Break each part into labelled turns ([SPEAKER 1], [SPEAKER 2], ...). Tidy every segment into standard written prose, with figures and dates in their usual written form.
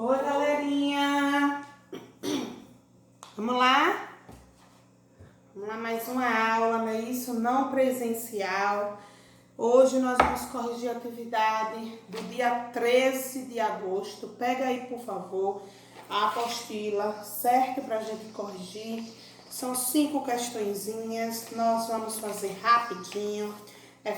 [SPEAKER 1] Oi, galerinha! Vamos lá? Vamos lá, mais uma aula, não é isso? Não presencial. Hoje nós vamos corrigir a atividade do dia 13 de agosto. Pega aí, por favor, a apostila, certo? Pra gente corrigir. São 5 questõezinhas, nós vamos fazer rapidinho.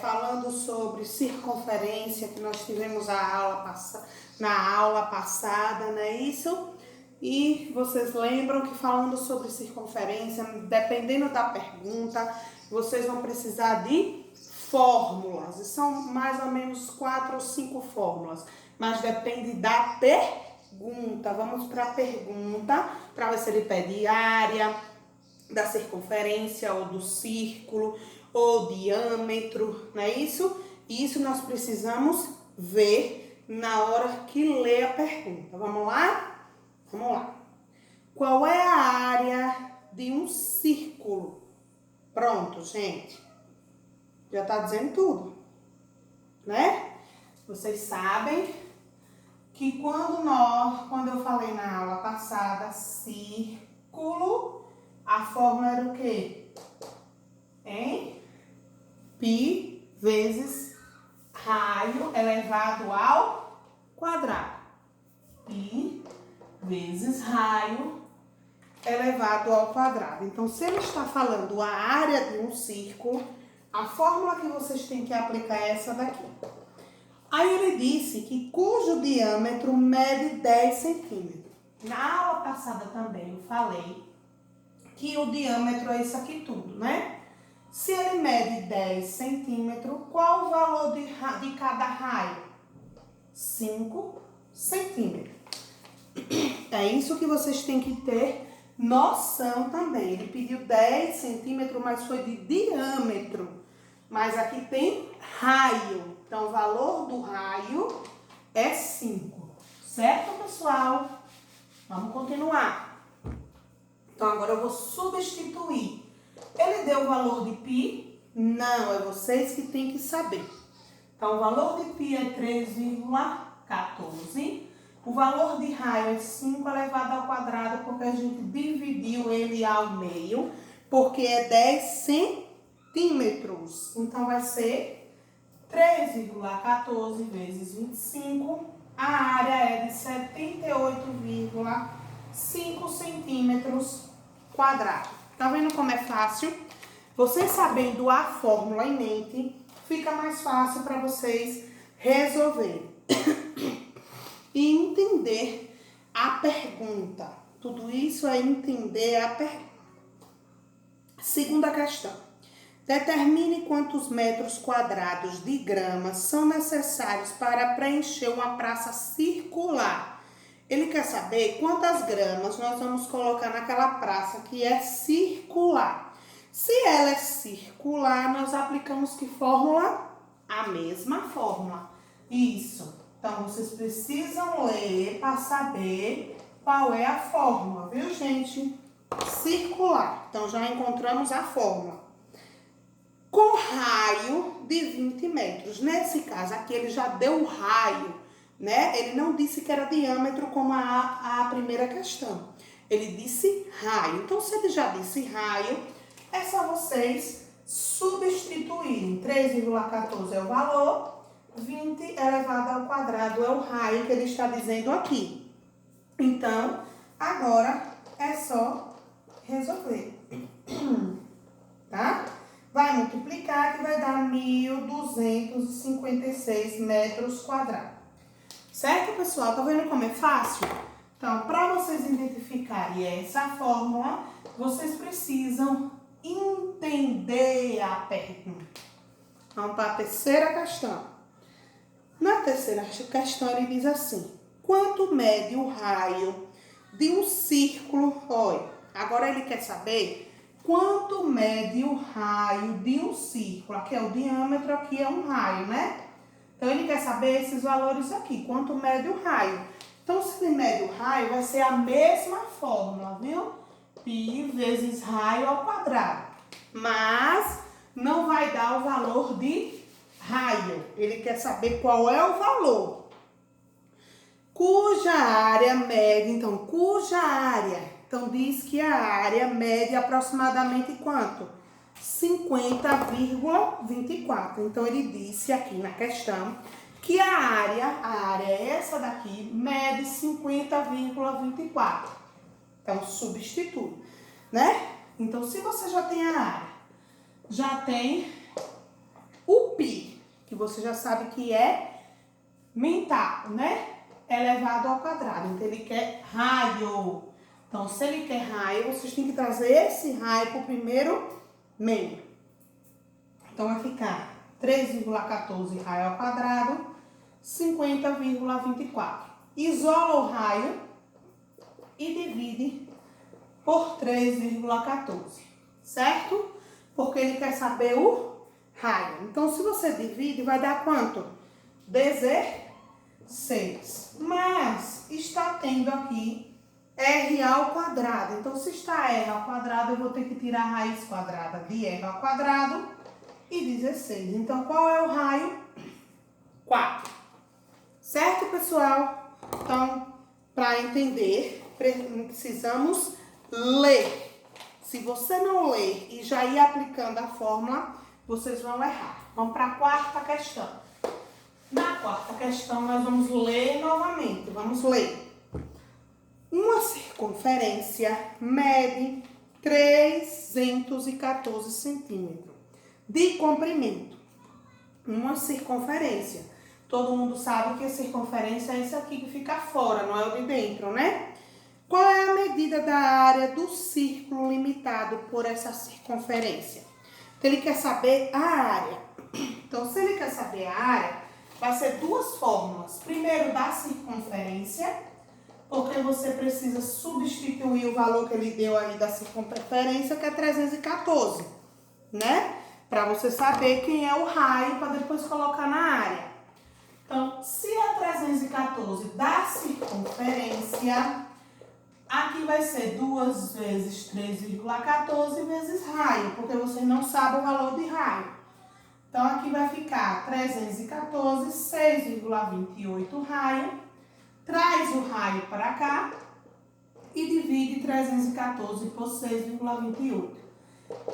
[SPEAKER 1] Falando sobre circunferência, que nós tivemos na aula passada, não é isso? E vocês lembram que falando sobre circunferência, dependendo da pergunta, vocês vão precisar de fórmulas. E são mais ou menos 4 ou 5 fórmulas, mas depende da pergunta. Vamos para a pergunta, para ver se ele pede área da circunferência ou do círculo ou diâmetro, não é isso? Isso nós precisamos ver na hora que lê a pergunta. Vamos lá? Vamos lá. Qual é a área de um círculo? Pronto, gente. Já tá dizendo tudo, né? Vocês sabem que quando eu falei na aula passada, círculo, a fórmula era o quê? Hein? Π vezes raio elevado ao quadrado. Π vezes raio elevado ao quadrado. Então, se ele está falando a área de um círculo, a fórmula que vocês têm que aplicar é essa daqui. Aí ele disse que cujo diâmetro mede 10 centímetros. Na aula passada também eu falei que o diâmetro é isso aqui tudo, né? Se ele mede 10 centímetros, qual o valor de cada raio? 5 centímetros. É isso que vocês têm que ter noção também. Ele pediu 10 centímetros, mas foi de diâmetro. Mas aqui tem raio. Então, o valor do raio é 5. Certo, pessoal? Vamos continuar. Então, agora eu vou substituir. Ele deu o valor de π? Não, é vocês que têm que saber. Então, o valor de π é 3,14. O valor de raio é 5 elevado ao quadrado, porque a gente dividiu ele ao meio, porque é 10 centímetros. Então, vai ser 3,14 vezes 25. A área é de 78,5 centímetros quadrados. Tá vendo como é fácil? Vocês sabendo a fórmula em mente, fica mais fácil para vocês resolverem. E entender a pergunta. Tudo isso é entender a pergunta. Segunda questão. Determine quantos metros quadrados de grama são necessários para preencher uma praça circular. Ele quer saber quantas gramas nós vamos colocar naquela praça que é circular. Se ela é circular, nós aplicamos que fórmula? A mesma fórmula. Isso. Então, vocês precisam ler para saber qual é a fórmula, viu, gente? Circular. Então, já encontramos a fórmula. Com raio de 20 metros. Nesse caso aqui, ele já deu o raio, né? Ele não disse que era diâmetro como a primeira questão. Ele disse raio. Então, se ele já disse raio, é só vocês substituírem. 3,14 é o valor, 20 elevado ao quadrado é o raio que ele está dizendo aqui. Então, agora é só resolver. Tá? Vai multiplicar que vai dar 1.256 metros quadrados. Certo, pessoal? Tá vendo como é fácil? Então, para vocês identificarem essa fórmula, vocês precisam entender a pergunta. Vamos para a terceira questão. Na terceira questão, ele diz assim: quanto mede o raio de um círculo? Olha, agora ele quer saber quanto mede o raio de um círculo. Aqui é o diâmetro, aqui é um raio, né? Então, ele quer saber esses valores aqui, quanto mede o raio. Então, se ele mede o raio, vai ser a mesma fórmula, viu? Π vezes raio ao quadrado. Mas não vai dar o valor de raio. Ele quer saber qual é o valor. cuja área mede, então diz que a área mede aproximadamente quanto? 50,24. Então, ele disse aqui na questão que a área é essa daqui, mede 50,24. Então, substitui, né? Então, se você já tem a área, já tem o π, que você já sabe que é mental, né? Elevado ao quadrado. Então, ele quer raio. Então, se ele quer raio, vocês têm que trazer esse raio para o primeiro meio. Então, vai ficar 3,14 raio ao quadrado, 50,24. Isola o raio e divide por 3,14, certo? Porque ele quer saber o raio. Então, se você divide, vai dar quanto? 16. Mas está tendo aqui R ao quadrado. Então, se está R ao quadrado, eu vou ter que tirar a raiz quadrada de R ao quadrado e 16. Então, qual é o raio? 4. Certo, pessoal? Então, para entender, precisamos ler. Se você não ler e já ir aplicando a fórmula, vocês vão errar. Vamos para a quarta questão. Na quarta questão, nós vamos ler novamente. Vamos ler. Uma circunferência mede 314 centímetros de comprimento. Uma circunferência. Todo mundo sabe que a circunferência é isso aqui que fica fora, não é o de dentro, né? Qual é a medida da área do círculo limitado por essa circunferência? Então, ele quer saber a área. Então, se ele quer saber a área, vai ser duas fórmulas. Primeiro, da circunferência, porque você precisa substituir o valor que ele deu aí da circunferência, que é 314, né? Para você saber quem é o raio, para depois colocar na área. Então, se é 314 da circunferência, aqui vai ser 2 vezes 3,14 vezes raio, porque você não sabe o valor de raio. Então, aqui vai ficar 314, 6,28 raio. Traz o raio para cá e divide 314 por 6,28.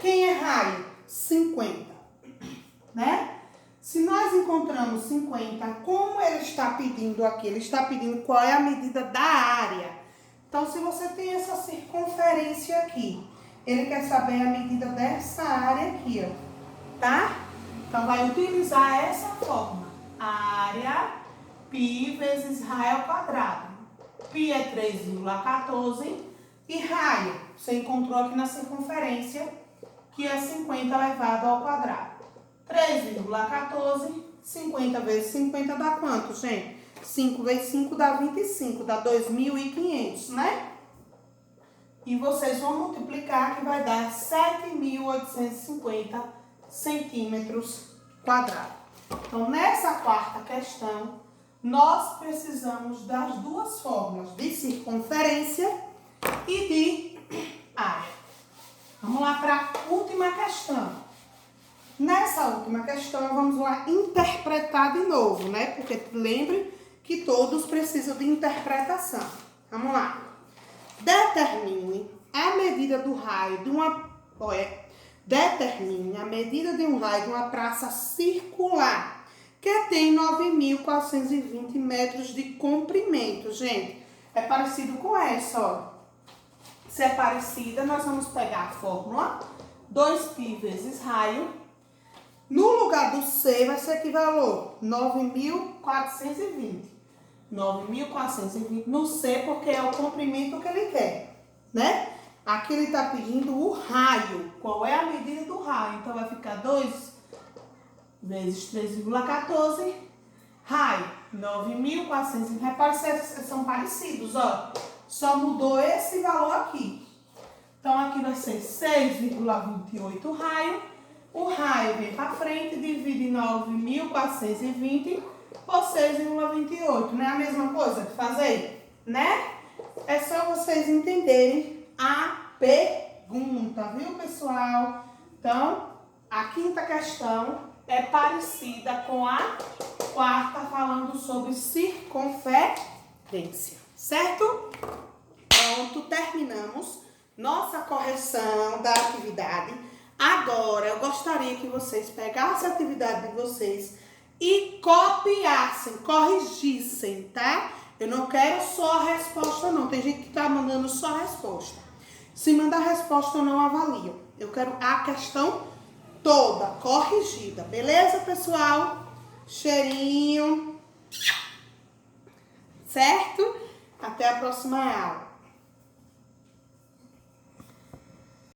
[SPEAKER 1] Quem é raio? 50, né? Se nós encontramos 50, como ele está pedindo aqui? Ele está pedindo qual é a medida da área. Então, se você tem essa circunferência aqui, ele quer saber a medida dessa área aqui, ó, tá? Então, vai utilizar essa fórmula. Área π vezes raio ao quadrado. Π é 3,14 e raio, você encontrou aqui na circunferência, que é 50 elevado ao quadrado. 3,14, 50 vezes 50 dá quanto, gente? 5 vezes 5 dá 25, dá 2.500, né? E vocês vão multiplicar que vai dar 7.850 centímetros quadrados. Então, nessa quarta questão, nós precisamos das duas fórmulas, de circunferência e de área. Vamos lá para a última questão. Nessa última questão, vamos lá interpretar de novo, né? Porque lembre que todos precisam de interpretação. Vamos lá. Determine a medida do raio de uma... Determine a medida de um raio de uma praça circular que tem 9.420 metros de comprimento. Gente, é parecido com essa, ó. Se é parecida, nós vamos pegar a fórmula 2π vezes raio. No lugar do C vai ser que valor? 9.420. 9.420 no C, porque é o comprimento que ele quer, né? Aqui ele está pedindo o raio. Qual é a medida do raio? Então, vai ficar 2 vezes 3,14. Raio, 9.420. Repare se são parecidos, ó. Só mudou esse valor aqui. Então, aqui vai ser 6,28 raio. O raio vem para frente, divide 9.420 por 6,28. Não é a mesma coisa que fazer, né? É só vocês entenderem a pergunta, viu, pessoal? Então, a quinta questão é parecida com a quarta, falando sobre circunferência. advertência, certo? Pronto, terminamos nossa correção da atividade. Agora, eu gostaria que vocês pegassem a atividade de vocês e copiassem, corrigissem, tá? Eu não quero só a resposta, não. Tem gente que tá mandando só a resposta. Se mandar a resposta, eu não avalio. Eu quero a questão toda corrigida, beleza, pessoal? Cheirinho, certo? Até a próxima aula.